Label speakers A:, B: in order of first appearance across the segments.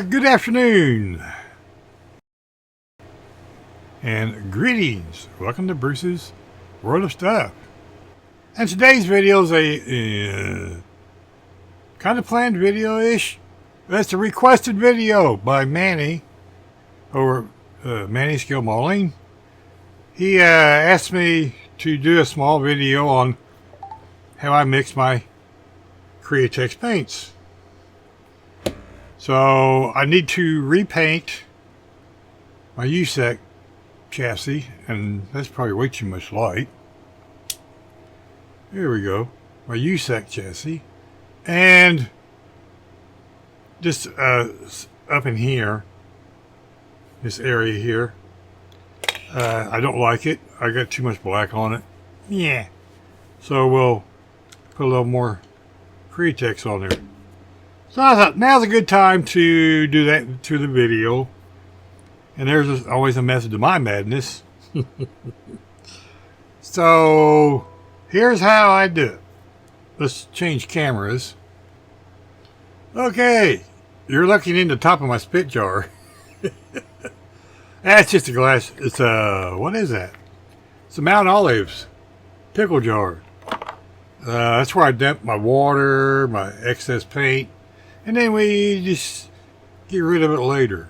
A: Good afternoon and greetings. Welcome to Bruce's World of Stuff. And today's video is a kind of planned video-ish. That's a requested video by Manny over Manny Skill Modeling. He asked me to do a small video on how I mix my Createx paints. So I need to repaint my GHAC chassis, and that's probably way too much light. Here we go, my GHAC chassis, and just up in here, this area here, I don't like it. I got too much black on it. Yeah, so we'll put a little more Createx on there. So I thought now's a good time to do that to the video. And there's always a method to my madness. So here's how I do it. Let's change cameras. Okay, you're looking in the top of my spit jar. That's just a glass. It's a, what is that? It's a Mount Olives pickle jar. That's where I dump my water, my excess paint. And then we just get rid of it later.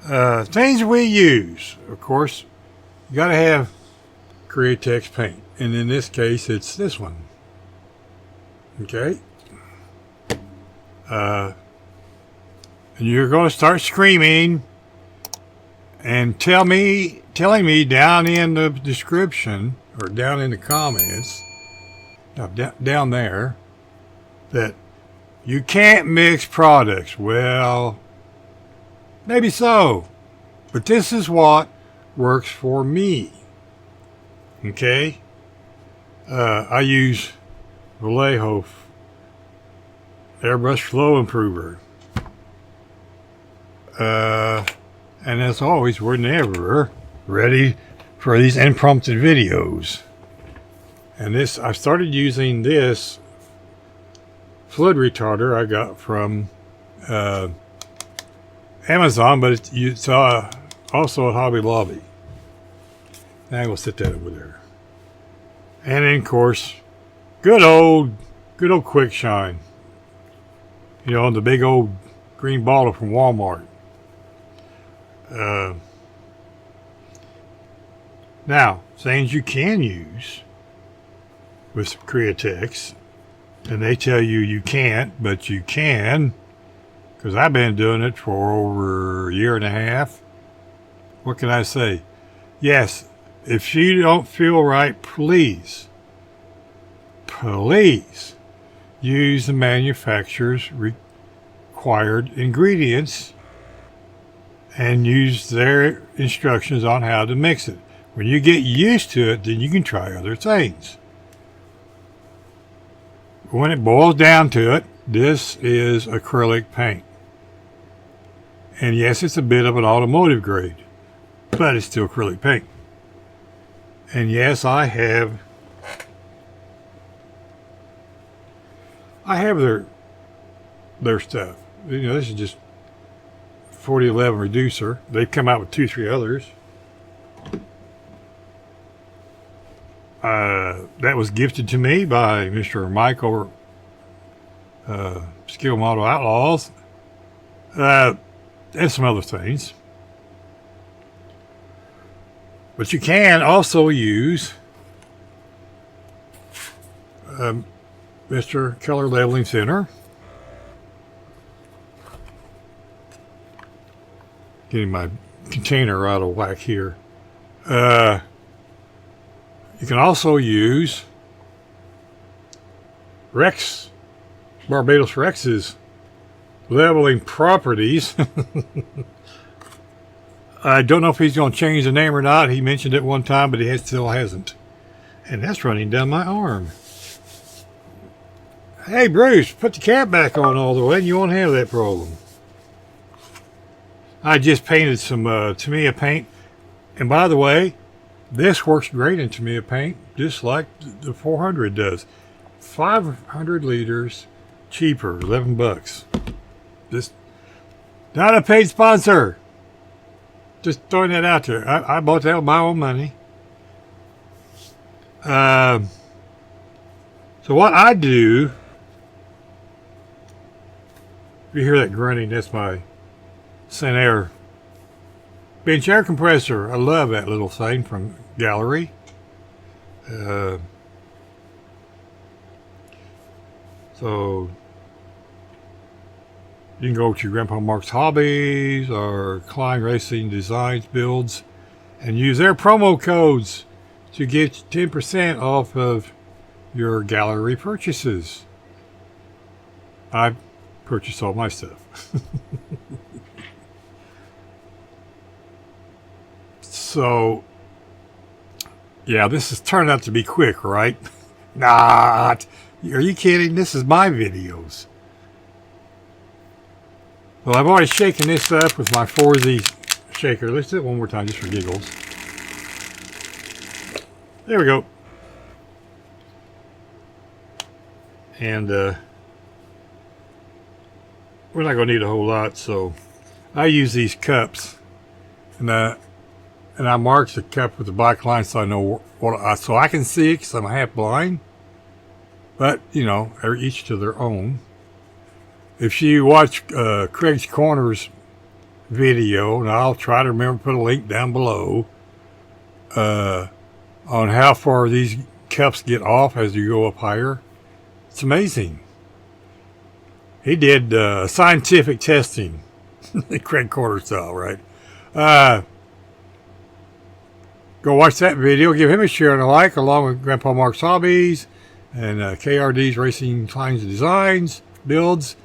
A: Things we use. Of course, you got to have Createx paint. And in this case, it's this one. Okay. And you're going to start screaming and telling me down in the description or down in the comments, down there, that you can't mix products. Well, maybe so, but this is what works for me. Okay, I use Vallejo Airbrush Flow Improver, and as always, we're never ready for these impromptu videos. And this, I started using this flood retarder I got from Amazon, but it's also at Hobby Lobby. Now we'll set that over there. And then, of course, good old Quick Shine. You know, the big old green bottle from Walmart. Now, things you can use with Createx. And they tell you you can't, but you can, because I've been doing it for over a year and a half. What can I say? Yes, if you don't feel right, please use the manufacturer's required ingredients and use their instructions on how to mix it. When you get used to it, then you can try other things. When it boils down to it, this is acrylic paint. And yes, it's a bit of an automotive grade, but it's still acrylic paint. And yes, I have their stuff. You know, this is just 4011 reducer. They've come out with 2-3 others. That was gifted to me by Mr. Mike over Skill Model Outlaws, and some other things. But you can also use Mr. Color Leveling Center. Getting my container out of whack here. You can also use Barbatos Rex's leveling properties. I don't know if he's going to change the name or not. He mentioned it one time, but he still hasn't. And that's running down my arm. Hey, Bruce, put the cap back on all the way and you won't have that problem. I just painted some Tamiya paint. And by the way, this works great in Tamiya paint, just like the 400 does. 500 liters cheaper, $11. Just not a paid sponsor. Just throwing that out there. I bought that with my own money. So what I do, if you hear that grunting, that's my Sanair bench air compressor. I love that little thing from Gaahleri. So you can go to Grandpa Mark's Hobbies or Klein Racing Designs Builds and use their promo codes to get 10% off of your Gaahleri purchases. I purchase all my stuff. So, yeah, this has turned out to be quick, right? Not. Are you kidding? This is my videos. Well, I've already shaken this up with my 4Z shaker. Let's do it one more time just for giggles. There we go. And we're not going to need a whole lot, so I use these cups. And I marked the cup with the black line so I know so I can see it because I'm half blind. But, you know, each to their own. If you watch Craig's Corner's video, and I'll try to remember to put a link down below on how far these cups get off as you go up higher. It's amazing. He did scientific testing. Craig Corner style, right? Go watch that video. Give him a share and a like, along with Grandpa Mark's Hobbies and KRD's Racing Kleins Designs Builds,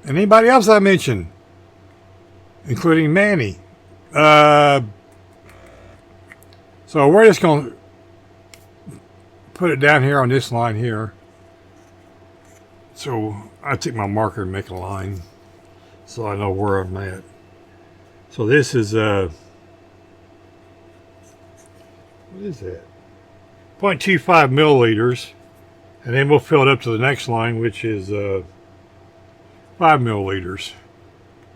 A: and anybody else I mentioned, including Manny. So we're just going to put it down here on this line here. So I take my marker and make a line so I know where I'm at. So this is what is that? 0.25 milliliters, and then we'll fill it up to the next line, which is 5 milliliters.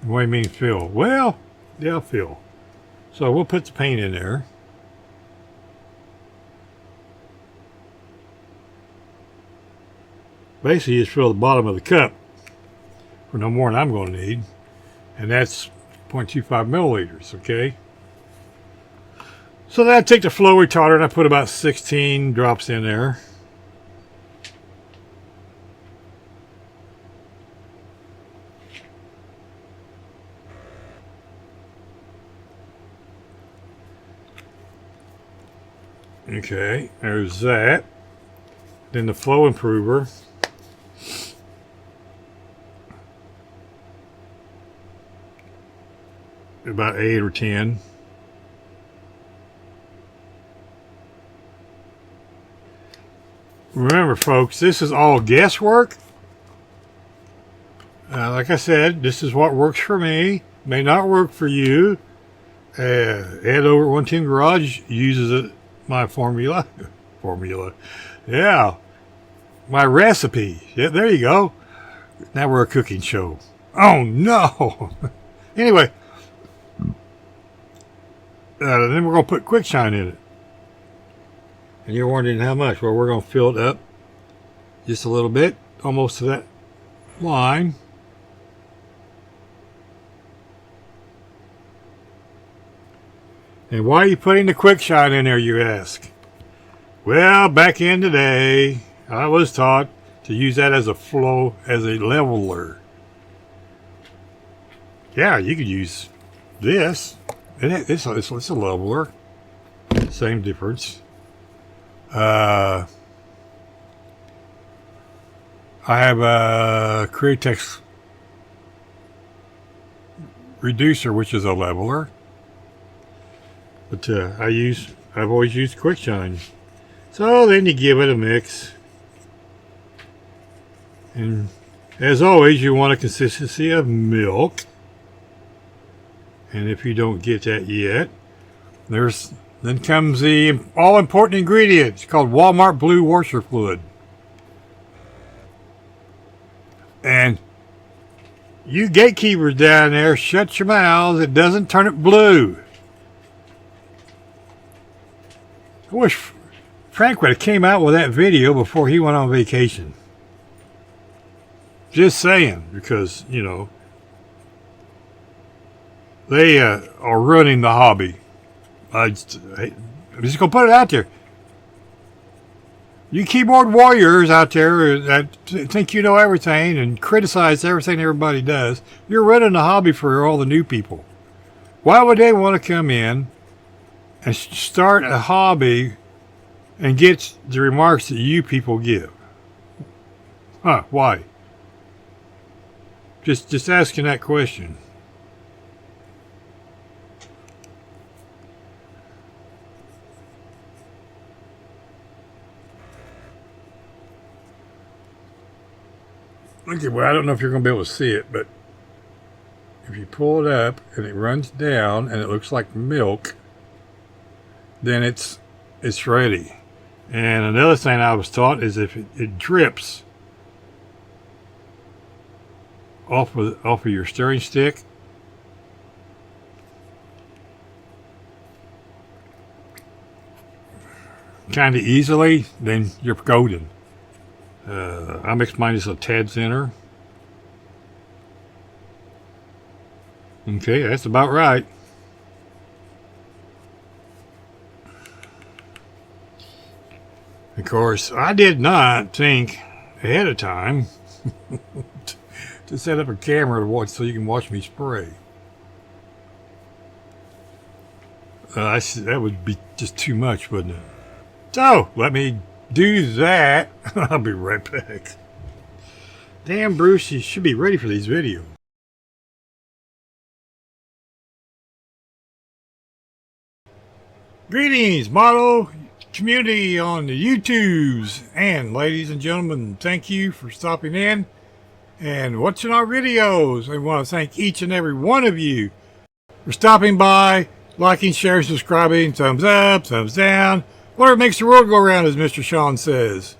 A: What do you mean fill? Well, yeah, fill. So we'll put the paint in there. Basically, just fill the bottom of the cup for no more than I'm going to need, and that's 0.25 milliliters. Okay. So then I take the flow retarder and I put about 16 drops in there. Okay, there's that. Then the flow improver. About 8 or 10. Remember, folks, this is all guesswork. Like I said, this is what works for me. May not work for you. Ed over at 110 Garage uses it. My formula. Yeah. My recipe. Yeah, there you go. Now we're a cooking show. Oh, no. Anyway. Then we're going to put quick shine in it. And you're wondering how much. Well, we're going to fill it up just a little bit. Almost to that line. And why are you putting the quick shine in there, you ask? Well, back in the day, I was taught to use that as a flow, as a leveler. Yeah, you could use this. It's a leveler. Same difference. I have a Createx reducer, which is a leveler. But I've always used quick shine. So then you give it a mix. And as always, you want a consistency of milk. And if you don't get that yet, then comes the all-important ingredient. It's called Walmart Blue Washer Fluid. And You gatekeepers down there, shut your mouths. It doesn't turn it blue. I wish Frank would have came out with that video before he went on vacation. Just saying, because, you know, they are running the hobby. I'm just going to put it out there. You keyboard warriors out there that think you know everything and criticize everything everybody does, you're running the hobby for all the new people. Why would they want to come in and start a hobby and get the remarks that you people give? Huh, why? Just asking that question. Okay, well, I don't know if you're going to be able to see it, but if you pull it up and it runs down and it looks like milk, then it's ready. And another thing I was taught is if it drips off of your stirring stick, kind of easily, then you're golden. I mixed mine just a tad thinner. Okay, that's about right. Of course, I did not think ahead of time to set up a camera to watch so you can watch me spray. That would be just too much, wouldn't it? So, let me do that. I'll be right back. Damn, Bruce, you should be ready for these videos. Greetings, model community on the YouTubes. And ladies and gentlemen, thank you for stopping in and watching our videos. I want to thank each and every one of you for stopping by, liking, sharing, subscribing, thumbs up, thumbs down. Whatever makes the world go round, as Mr. Sean says.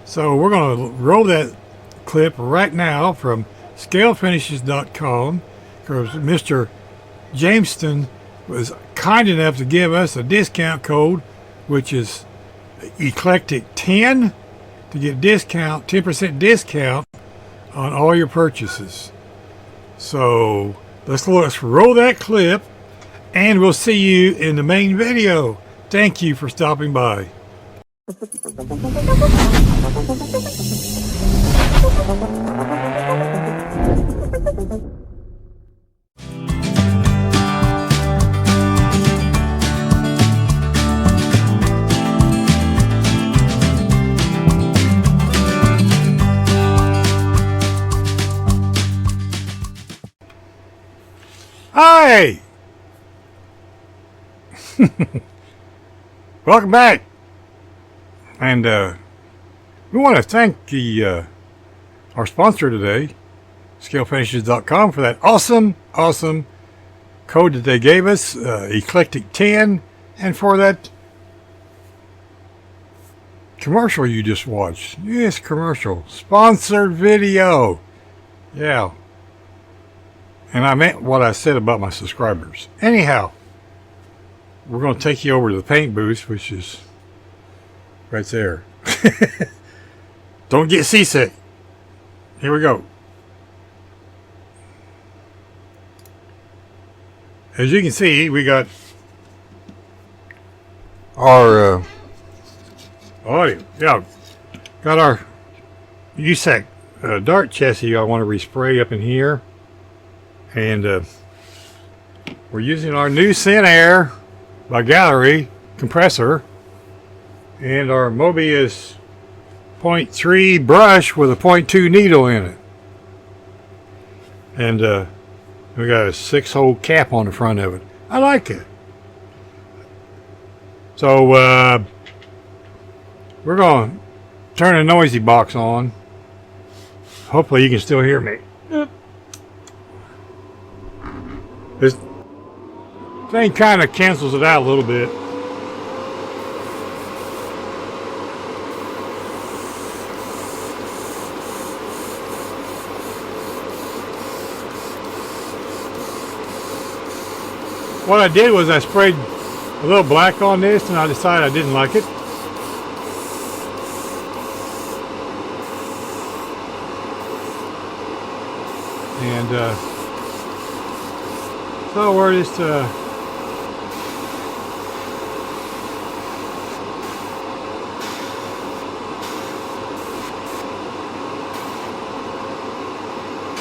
A: So we're going to roll that clip right now from scalefinishes.com because Mr. Jameston was kind enough to give us a discount code, which is Eclectic 10, to get 10% discount on all your purchases. So let's roll that clip and we'll see you in the main video. Thank you for stopping by. Hi! Welcome back. And we want to thank our sponsor today, scalefinishes.com, for that awesome code that they gave us, Eclectic 10, and for that commercial you just watched. Yes, commercial. Sponsored video. Yeah. And I meant what I said about my subscribers. Anyhow, we're going to take you over to the paint booth, which is right there. Don't get seasick. Here we go. As you can see, we got our audio. Yeah, got our USAC dart chassis I want to respray up in here. And we're using our new Thin Air by Gaahleri compressor and our Mobius 0.3 brush with a 0.2 needle in it. And we got a 6-hole cap on the front of it. I like it. So we're going to turn the noisy box on. Hopefully you can still hear me. This thing kind of cancels it out a little bit. what I did was I sprayed a little black on this, and I decided I didn't like it. And so we're just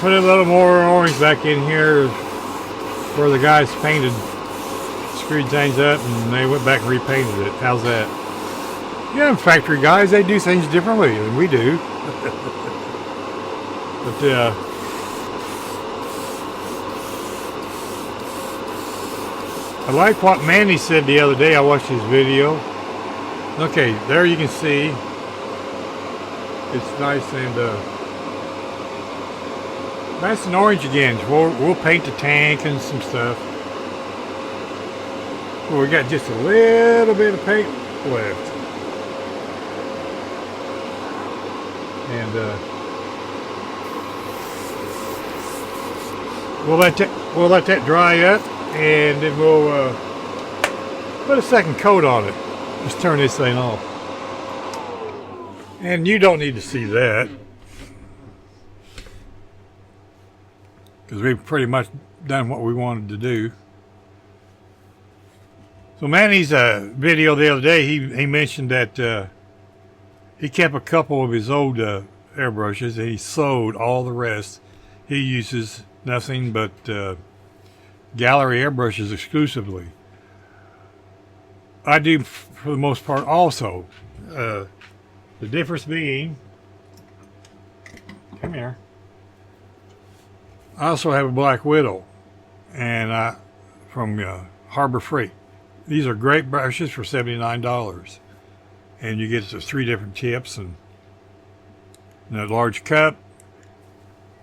A: put a little more orange back in here where the guys painted, screwed things up, and they went back and repainted it. How's that? Yeah, factory guys, they do things differently than we do. But I like what Manny said the other day. I watched his video. Okay, there you can see it's nice and orange again. We'll paint the tank and some stuff. Well, we got just a little bit of paint left, and we'll let that dry up. And then we'll put a second coat on it. Just turn this thing off. And you don't need to see that, because we've pretty much done what we wanted to do. So Manny's video the other day, he mentioned that he kept a couple of his old airbrushes, and he sold all the rest. He uses nothing but Gaahleri airbrushes exclusively. I do for the most part also. The difference being, come here, I also have a Black Widow, and from Harbor Freight. These are great brushes for $79, and you get the 3 different tips and a large cup.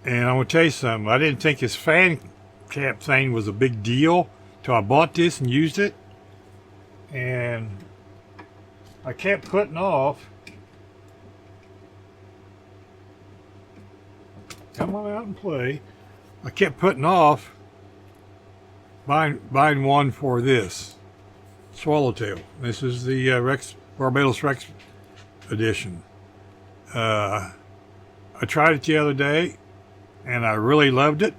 A: And I'm gonna tell you something. I didn't think this fan cap thing was a big deal till I bought this and used it, and I kept putting off. Come on out and play. I kept putting off buying one for this Swallowtail. This is the Barbatos Rex edition. I tried it the other day, and I really loved it.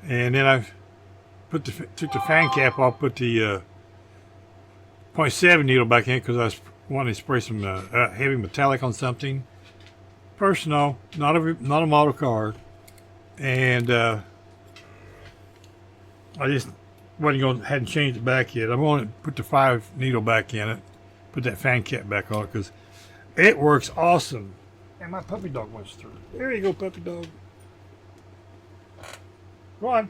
A: And then I took the fan cap off, put the 0.7 needle back in, because I was wanting to spray some heavy metallic on something. Personal, not a model car. And I just hadn't changed it back yet. I'm going to put the 5 needle back in it, put that fan cap back on it, because it works awesome. And my puppy dog wants through. There you go, puppy dog. Go on.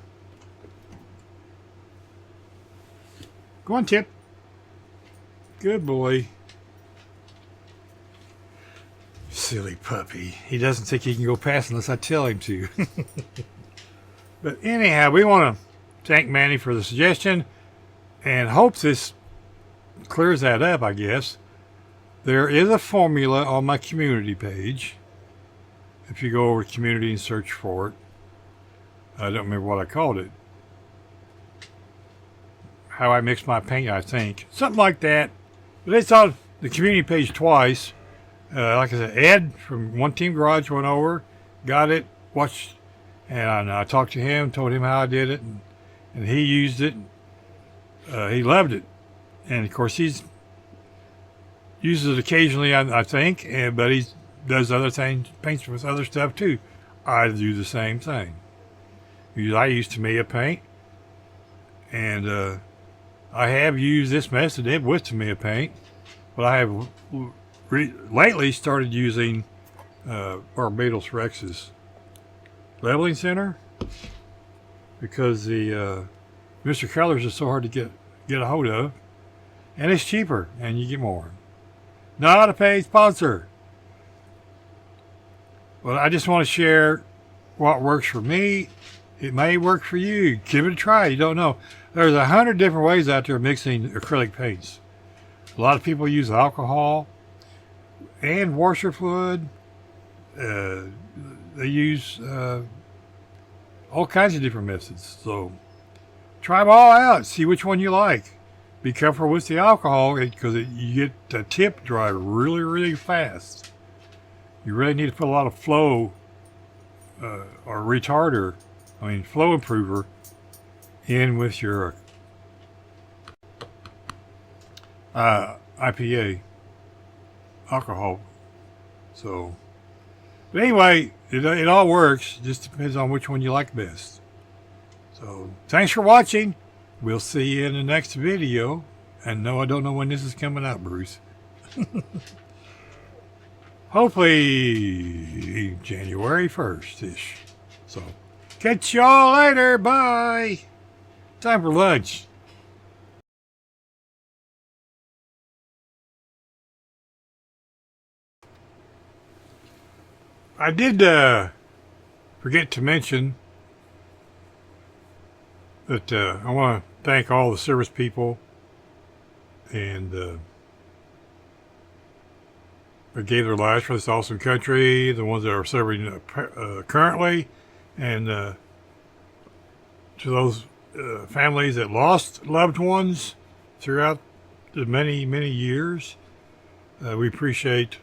A: Go on, Tip. Good boy. Silly puppy. He doesn't think he can go past unless I tell him to. But anyhow, we want to thank Manny for the suggestion and hope this clears that up, I guess. There is a formula on my community page. If you go over to community and search for it. I don't remember what I called it. How I mix my paint, I think. Something like that. But it's on the community page twice. Like I said, Ed from One Team Garage went over, got it, watched, and I talked to him, told him how I did it, and he used it. He loved it. And of course, he uses it occasionally, I think, but he does other things, paints with other stuff too. I do the same thing. I use Tamiya paint, and I have used this method with Tamiya paint, but I have lately started using Barbatos Rex's leveling center, because the Mr. Colors is so hard to get a hold of, and it's cheaper, and you get more. Not a paid sponsor. Well, I just want to share what works for me. It may work for you. Give it a try. You don't know. There's 100 different ways out there of mixing acrylic paints. A lot of people use alcohol and washer fluid. They use all kinds of different methods. So try them all out. See which one you like. Be careful with the alcohol because you get the tip dry really, really fast. You really need to put a lot of flow or retarder, flow improver in with your IPA alcohol. So, but anyway, it all works. Just depends on which one you like best. So, thanks for watching. We'll see you in the next video. And no, I don't know when this is coming out, Bruce. Hopefully January 1st-ish. So, catch y'all later. Bye. Time for lunch. I did forget to mention that I want to thank all the service people and that gave their lives for this awesome country, the ones that are serving currently, and to those families that lost loved ones throughout the many, many years. We appreciate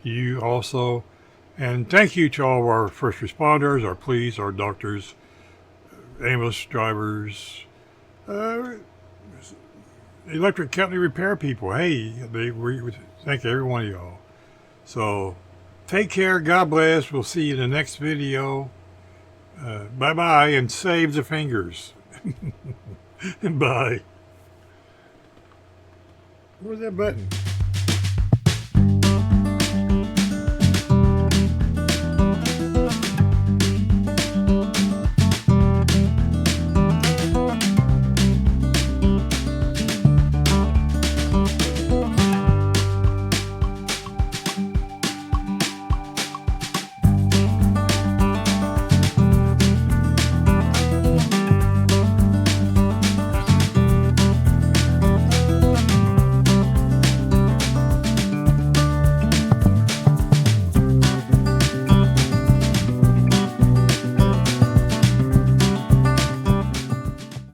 A: you also. And thank you to all of our first responders, our police, our doctors, ambulance drivers, electric company repair people. Hey, we thank every one of y'all. So, take care. God bless. We'll see you in the next video. Bye-bye, and save the fingers. Bye. Where's that button?